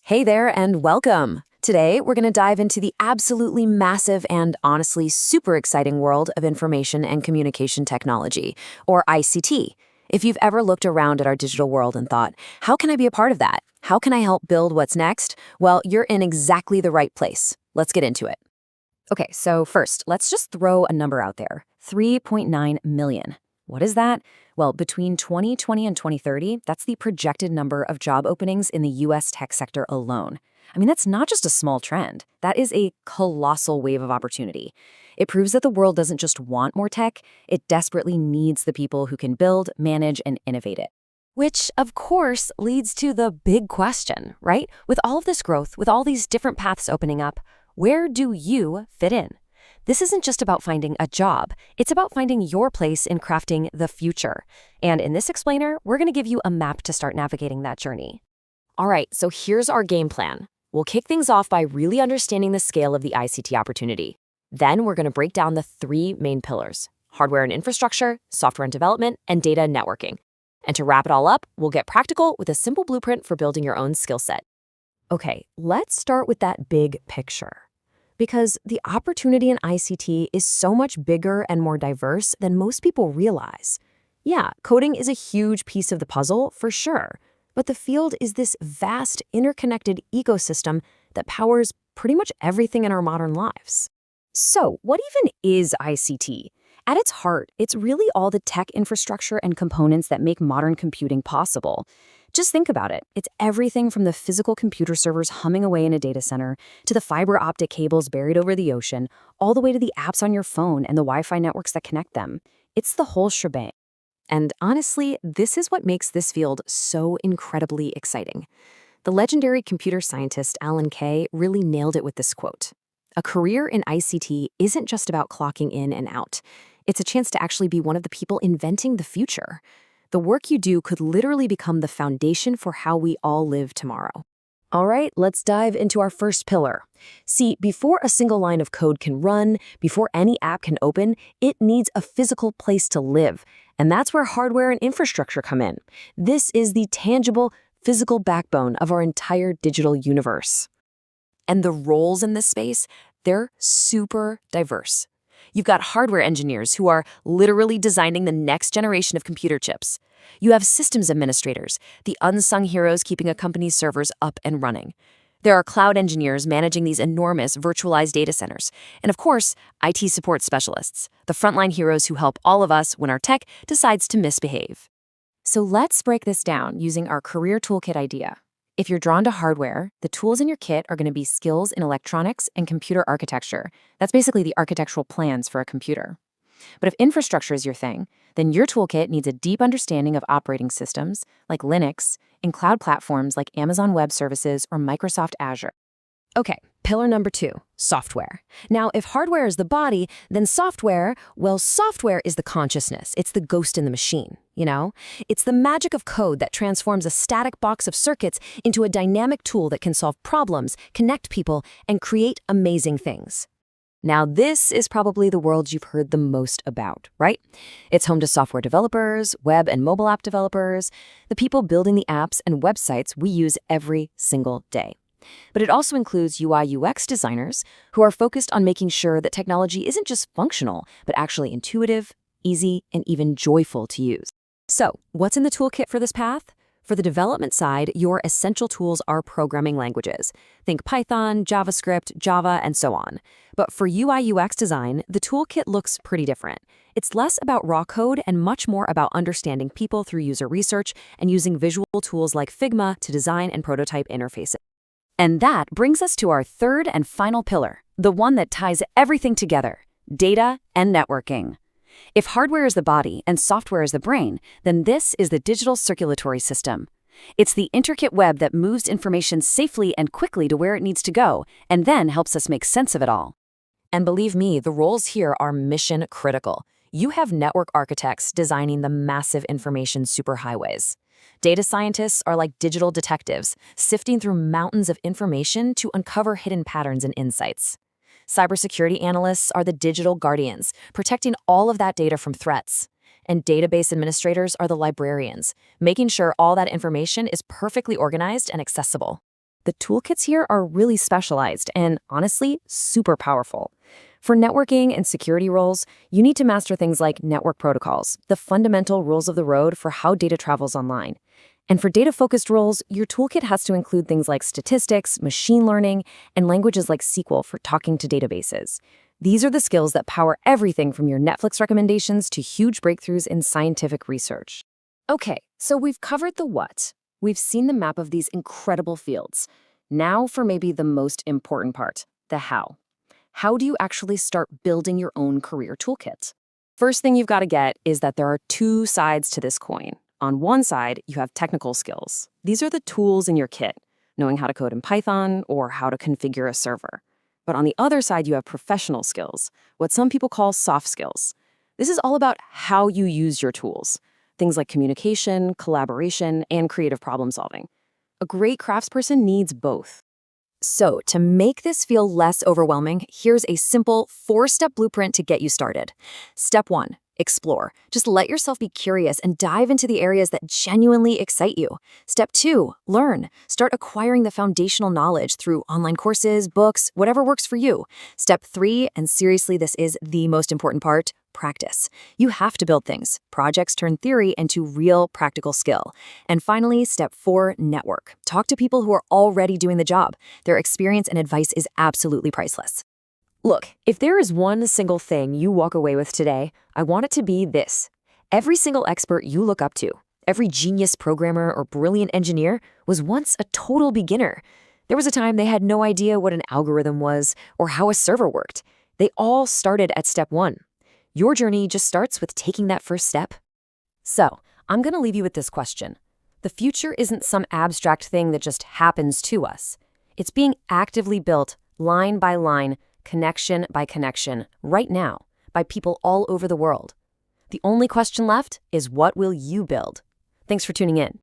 Hey there and welcome. Today, we're going to dive into the absolutely massive and honestly super exciting world of information and communication technology, or ICT. If you've ever looked around at our digital world and thought, how can I be a part of that? How can I help build what's next? Well, you're in exactly the right place. Let's get into it. Okay, so first, let's just throw a number out there. 3.9 million. What is that? Well, between 2020 and 2030, that's the projected number of job openings in the US tech sector alone. I mean, that's not just a small trend. That is a colossal wave of opportunity. It proves that the world doesn't just want more tech, it desperately needs the people who can build, manage, and innovate it. Which, of course, leads to the big question, right? With all of this growth, with all these different paths opening up, where do you fit in? This isn't just about finding a job. It's about finding your place in crafting the future. And in this explainer, we're going to give you a map to start navigating that journey. All right, so here's our game plan. We'll kick things off by really understanding the scale of the ICT opportunity. Then we're going to break down the three main pillars: hardware and infrastructure, software and development, and data and networking. And to wrap it all up, we'll get practical with a simple blueprint for building your own skill set. Okay, let's start with that big picture. Because the opportunity in ICT is so much bigger and more diverse than most people realize. Yeah, coding is a huge piece of the puzzle, for sure. But the field is this vast, interconnected ecosystem that powers pretty much everything in our modern lives. So, what even is ICT? At its heart, it's really all the tech infrastructure and components that make modern computing possible. Just think about it. It's everything from the physical computer servers humming away in a data center, to the fiber optic cables buried over the ocean, all the way to the apps on your phone and the Wi-Fi networks that connect them. It's the whole shebang. And honestly, this is what makes this field so incredibly exciting. The legendary computer scientist Alan Kay really nailed it with this quote. A career in ICT isn't just about clocking in and out. It's a chance to actually be one of the people inventing the future. The work you do could literally become the foundation for how we all live tomorrow. All right, let's dive into our first pillar. See, before a single line of code can run, before any app can open, it needs a physical place to live. And that's where hardware and infrastructure come in. This is the tangible, physical backbone of our entire digital universe. And the roles in this space, they're super diverse. You've got hardware engineers who are literally designing the next generation of computer chips. You have systems administrators, the unsung heroes keeping a company's servers up and running. There are cloud engineers managing these enormous virtualized data centers. And of course, IT support specialists, the frontline heroes who help all of us when our tech decides to misbehave. So let's break this down using our career toolkit idea. If you're drawn to hardware, the tools in your kit are going to be skills in electronics and computer architecture. That's basically the architectural plans for a computer. But if infrastructure is your thing, then your toolkit needs a deep understanding of operating systems, like Linux, and cloud platforms like Amazon Web Services or Microsoft Azure. Okay, pillar number 2, software. Now, if hardware is the body, then software is the consciousness. It's the ghost in the machine, you know? It's the magic of code that transforms a static box of circuits into a dynamic tool that can solve problems, connect people, and create amazing things. Now, this is probably the world you've heard the most about, right? It's home to software developers, web and mobile app developers, the people building the apps and websites we use every single day. But it also includes UI/UX designers who are focused on making sure that technology isn't just functional, but actually intuitive, easy, and even joyful to use. So, what's in the toolkit for this path? For the development side, your essential tools are programming languages. Think Python, JavaScript, Java, and so on. But for UI/UX design, the toolkit looks pretty different. It's less about raw code and much more about understanding people through user research and using visual tools like Figma to design and prototype interfaces. And that brings us to our third and final pillar, the one that ties everything together: data and networking. If hardware is the body and software is the brain, then this is the digital circulatory system. It's the intricate web that moves information safely and quickly to where it needs to go, and then helps us make sense of it all. And believe me, the roles here are mission critical. You have network architects designing the massive information superhighways. Data scientists are like digital detectives, sifting through mountains of information to uncover hidden patterns and insights. Cybersecurity analysts are the digital guardians, protecting all of that data from threats. And database administrators are the librarians, making sure all that information is perfectly organized and accessible. The toolkits here are really specialized and, honestly, super powerful. For networking and security roles, you need to master things like network protocols, the fundamental rules of the road for how data travels online. And for data-focused roles, your toolkit has to include things like statistics, machine learning, and languages like SQL for talking to databases. These are the skills that power everything from your Netflix recommendations to huge breakthroughs in scientific research. Okay, so we've covered the what. We've seen the map of these incredible fields. Now for maybe the most important part, the how. How do you actually start building your own career toolkit? First thing you've got to get is that there are two sides to this coin. On one side, you have technical skills. These are the tools in your kit, knowing how to code in Python or how to configure a server. But on the other side, you have professional skills, what some people call soft skills. This is all about how you use your tools. Things like communication, collaboration, and creative problem solving. A great craftsperson needs both. So, to make this feel less overwhelming, here's a simple 4-step blueprint to get you started. Step 1, explore. Just let yourself be curious and dive into the areas that genuinely excite you. Step 2, learn. Start acquiring the foundational knowledge through online courses, books, whatever works for you. Step 3, and seriously, this is the most important part, practice. You have to build things. Projects turn theory into real practical skill. And finally, step 4, network. Talk to people who are already doing the job. Their experience and advice is absolutely priceless. Look, if there is one single thing you walk away with today, I want it to be this. Every single expert you look up to, every genius programmer or brilliant engineer was once a total beginner. There was a time they had no idea what an algorithm was or how a server worked. They all started at step 1. Your journey just starts with taking that first step. So, I'm going to leave you with this question. The future isn't some abstract thing that just happens to us. It's being actively built, line by line, connection by connection, right now, by people all over the world. The only question left is, what will you build? Thanks for tuning in.